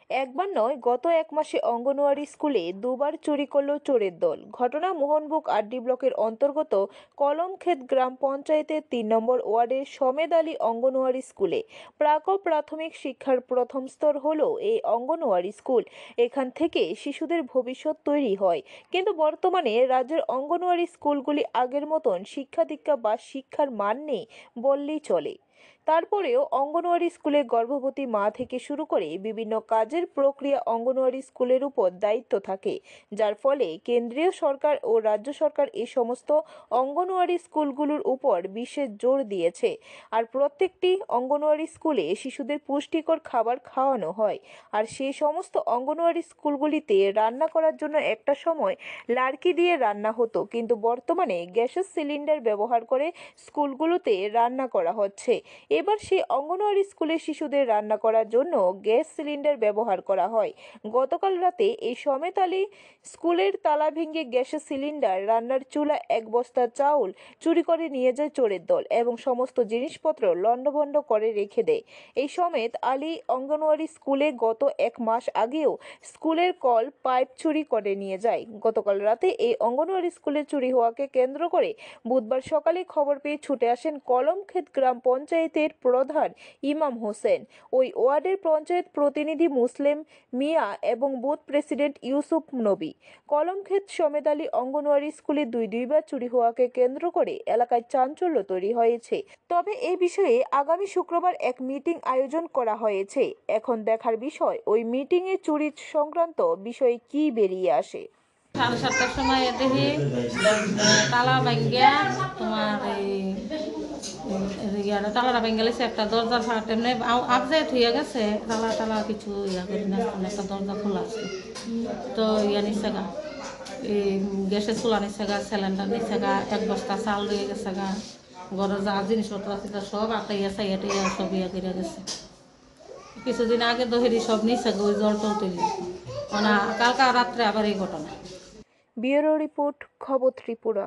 একবার নয়, গত এক মাসে অঙ্গনওয়াড়ি স্কুলে দুবার চুরি করল চোরের দল। ঘটনা মোহনবুক আরডি ব্লকের অন্তর্গত কলমক্ষেত গ্রাম পঞ্চায়েতের ৩ নম্বর ওয়ার্ডের সমেদ আলী অঙ্গনওয়াড়ি স্কুলে। প্রাথমিক শিক্ষার প্রথম স্তর হলো এই অঙ্গনওয়াড়ি স্কুল। এখান থেকে শিশুদের ভবিষ্যৎ তৈরি হয়। কিন্তু বর্তমানে রাজ্যের অঙ্গনওয়াড়ি স্কুলগুলি আগের মতন শিক্ষা দীক্ষা বা শিক্ষার মান নেই বললেই চলে। তারপরেও অঙ্গনওয়াড়ি স্কুলে গর্ভবতী মা থেকে শুরু করে বিভিন্ন কাজের প্রক্রিয়া অঙ্গনওয়াড়ি স্কুলের উপর দায়িত্ব থাকে, যার ফলে কেন্দ্রীয় সরকার ও রাজ্য সরকার এই সমস্ত অঙ্গনওয়াড়ি স্কুলগুলোর উপর বিশেষ জোর দিয়েছে। আর প্রত্যেকটি অঙ্গনওয়াড়ি স্কুলে শিশুদের পুষ্টিকর খাবার খাওয়ানো হয়। আর সেই সমস্ত অঙ্গনওয়াড়ি স্কুলগুলিতে রান্না করার জন্য একটা সময় লার্কি দিয়ে রান্না হতো, কিন্তু বর্তমানে গ্যাসের সিলিন্ডার ব্যবহার করে স্কুলগুলোতে রান্না করা হচ্ছে। এবার সেই অঙ্গনওয়াড়ি স্কুলে শিশুদের রান্না করার জন্য গ্যাস সিলিন্ডার ব্যবহার করা হয়। গতকাল রাতে এই সমেত আলী স্কুলের তালা ভেঙে গ্যাসের সিলিন্ডার, রান্নার চুলা, এক বস্তা চাউল চুরি করে নিয়ে যায় চোরের দল এবং সমস্ত জিনিসপত্র লণ্ডভণ্ড করে রেখে দেয়। এই সমেত আলী অঙ্গনওয়াড়ি স্কুলে গত এক মাস আগেও স্কুলের কল পাইপ চুরি করে নিয়ে যায়। গতকাল রাতে এই অঙ্গনওয়াড়ি স্কুলে চুরি হওয়াকে কেন্দ্র করে বুধবার সকালে খবর পেয়ে ছুটে আসেন কলমক্ষেত গ্রাম পঞ্চায়েতের প্রধান ইমাম হোসেন, ওই ওয়ার্ডের পঞ্চায়েত প্রতিনিধি মুসলিম মিয়া এবং বুথ প্রেসিডেন্ট ইউসুফ নবী। কলমক্ষেত সমেদ আলী অঙ্গনওয়াড়ি স্কুলে দুইবার চুরি হওয়াকে কেন্দ্র করে এলাকায় চাঞ্চল্য তৈরি হয়েছে। তবে এই বিষয়ে আগামী শুক্রবার এক মিটিং আয়োজন করা হয়েছে। এখন দেখার বিষয় ওই মিটিংয়ে চুরি সংক্রান্ত বিষয়ে কি বেরিয়ে আসে। 7:30টার সময় দেখি তালা ভাঙ্গিয়া তোমার তালাটা ভেঙে গেছে, একটা দরজা ফাট এমনি আবজায় থুয়ে গেছে, তালা কিছু করি না, একটা দরজা খোলা আছে। তো নিচ্ছে গা, এই গ্যাসের চুলা নিচ্ছে গা, সিলিন্ডার নিচ্ছে গা, এক বস্তা চাল রয়ে গেছে গা, ঘরের যা জিনিসপত্র আছে সব আটাইয়া চাইয়া টাইয়া সব করে গেছে। কিছুদিন আগে দহেরি সব নিচ্ছে গা, ওই জল টল তুলি কালকা রাত্রে আবার এই ঘটনা। ব্যুরো রিপোর্ট, খবর ত্রিপুরা।